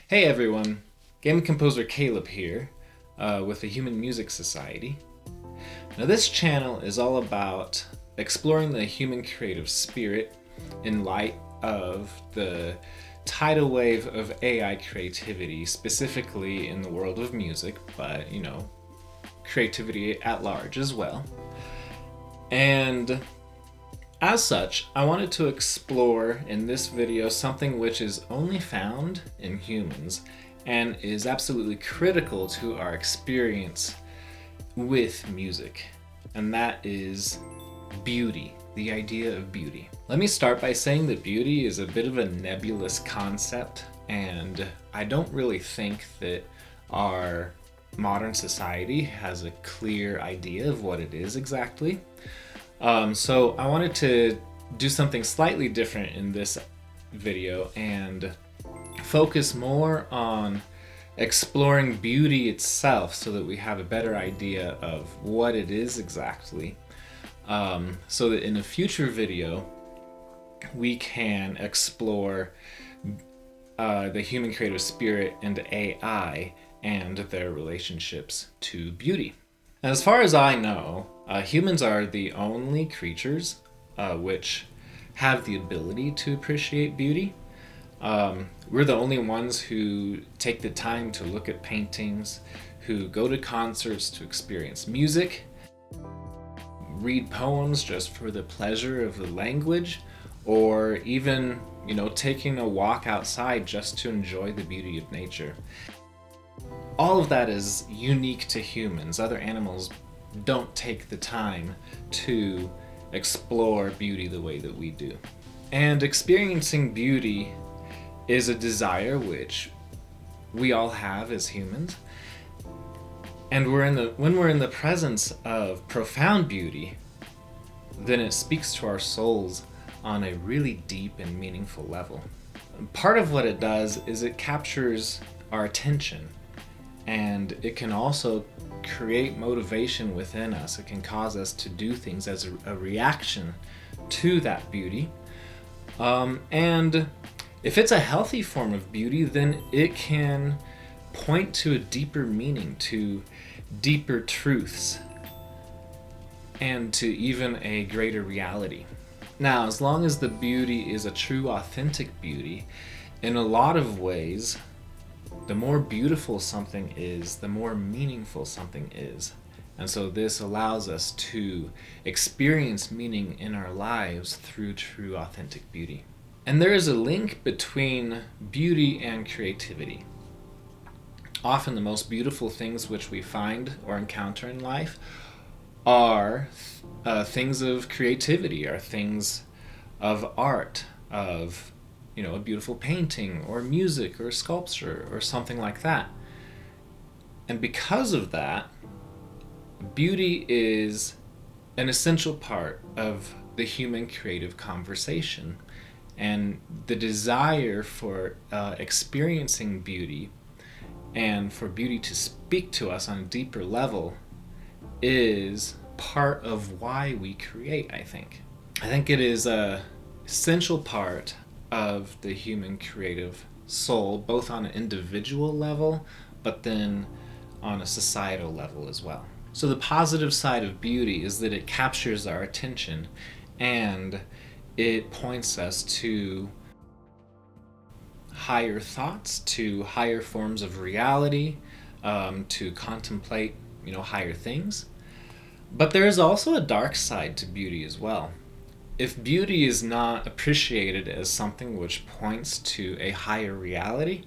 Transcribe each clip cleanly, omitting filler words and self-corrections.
Hey everyone, game composer Caleb here with the Human Music Society. Now, this channel is all about exploring the human creative spirit in light of the tidal wave of AI creativity, specifically in the world of music, but creativity at large as well. And as such, I wanted to explore in this video something which is only found in humans and is absolutely critical to our experience with music, and that is beauty, the idea of beauty. Let me start by saying that beauty is a bit of a nebulous concept, and I don't really think that our modern society has a clear idea of what it is exactly. So I wanted to do something slightly different in this video and focus more on exploring beauty itself so that we have a better idea of what it is exactly. So that in a future video, we can explore the human creative spirit and AI and their relationships to beauty. As far as I know, humans are the only creatures which have the ability to appreciate beauty. We're the only ones who take the time to look at paintings, who go to concerts to experience music, read poems just for the pleasure of the language, or even, taking a walk outside just to enjoy the beauty of nature. All of that is unique to humans. Other animals don't take the time to explore beauty the way that we do. And experiencing beauty is a desire which we all have as humans. And when we're in the presence of profound beauty, then it speaks to our souls on a really deep and meaningful level. Part of what it does is it captures our attention. And it can also create motivation within us. It can cause us to do things as a reaction to that beauty. And if it's a healthy form of beauty, then it can point to a deeper meaning, to deeper truths, and to even a greater reality. Now, as long as the beauty is a true, authentic beauty, in a lot of ways, the more beautiful something is, the more meaningful something is. And so this allows us to experience meaning in our lives through true, authentic beauty. And there is a link between beauty and creativity. Often the most beautiful things which we find or encounter in life are things of creativity, are things of art, of a beautiful painting or music or sculpture or something like that. And because of that, beauty is an essential part of the human creative conversation. And the desire for experiencing beauty and for beauty to speak to us on a deeper level is part of why we create, I think. I think it is an essential part of the human creative soul, both on an individual level, but then on a societal level as well. So the positive side of beauty is that it captures our attention and it points us to higher thoughts, to higher forms of reality, to contemplate, higher things. But there is also a dark side to beauty as well. If beauty is not appreciated as something which points to a higher reality,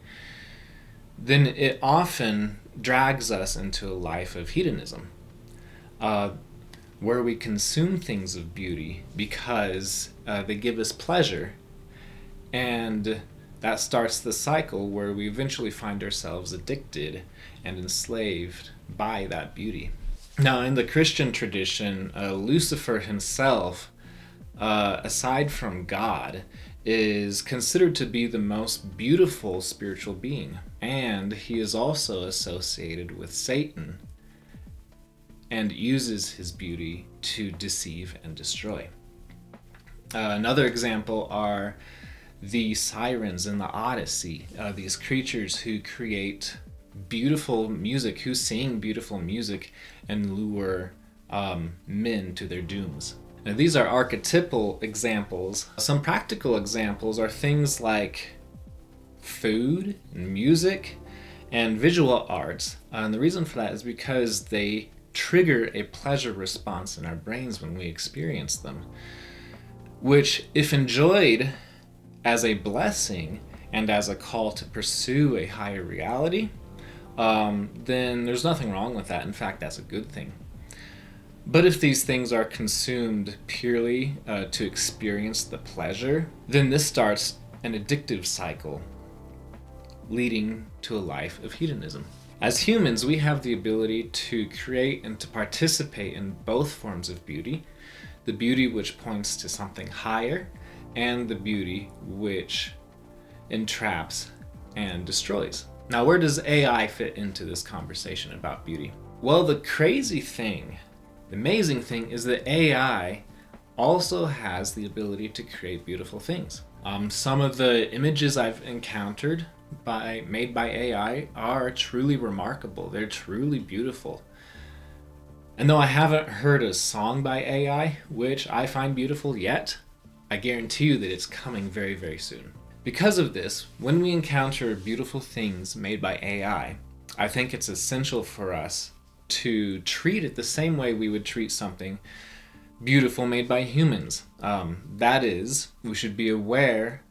then it often drags us into a life of hedonism, where we consume things of beauty because they give us pleasure, and that starts the cycle where we eventually find ourselves addicted and enslaved by that beauty. Now, in the Christian tradition, Lucifer himself, aside from God, is considered to be the most beautiful spiritual being, and he is also associated with Satan and uses his beauty to deceive and destroy. Another example are the sirens in the Odyssey, these creatures who create beautiful music, who sing beautiful music and lure men to their dooms. Now, these are archetypal examples. Some practical examples are things like food and music and visual arts. And the reason for that is because they trigger a pleasure response in our brains when we experience them, which, if enjoyed as a blessing and as a call to pursue a higher reality, then there's nothing wrong with that. In fact, that's a good thing. But if these things are consumed purely to experience the pleasure, then this starts an addictive cycle leading to a life of hedonism. As humans, we have the ability to create and to participate in both forms of beauty, the beauty which points to something higher and the beauty which entraps and destroys. Now, where does AI fit into this conversation about beauty? Well, the crazy thing, the amazing thing is that AI also has the ability to create beautiful things. Some of the images I've encountered made by AI are truly remarkable. They're truly beautiful. And though I haven't heard a song by AI, which I find beautiful yet, I guarantee you that it's coming very, very soon. Because of this, when we encounter beautiful things made by AI, I think it's essential for us to treat it the same way we would treat something beautiful made by humans. That is, we should be aware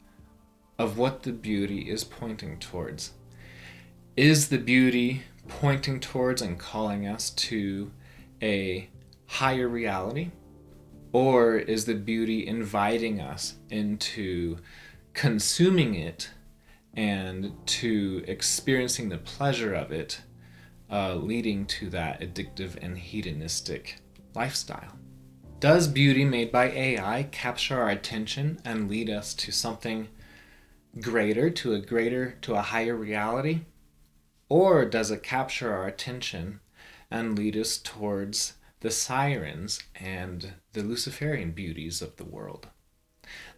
of what the beauty is pointing towards. Is the beauty pointing towards and calling us to a higher reality? Or is the beauty inviting us into consuming it and to experiencing the pleasure of it, leading to that addictive and hedonistic lifestyle? Does beauty made by AI capture our attention and lead us to something greater, to a higher reality? Or does it capture our attention and lead us towards the sirens and the Luciferian beauties of the world?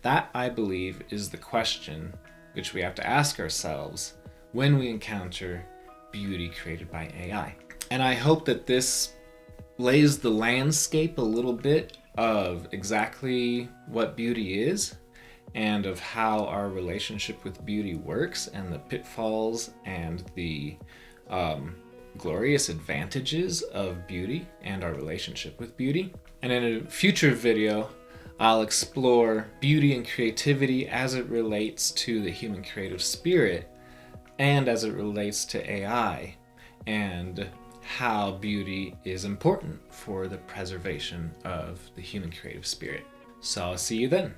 That, I believe, is the question which we have to ask ourselves when we encounter beauty created by AI. And I hope that this lays the landscape a little bit of exactly what beauty is and of how our relationship with beauty works and the pitfalls and the glorious advantages of beauty and our relationship with beauty. And in a future video, I'll explore beauty and creativity as it relates to the human creative spirit and as it relates to AI, and how beauty is important for the preservation of the human creative spirit. So I'll see you then.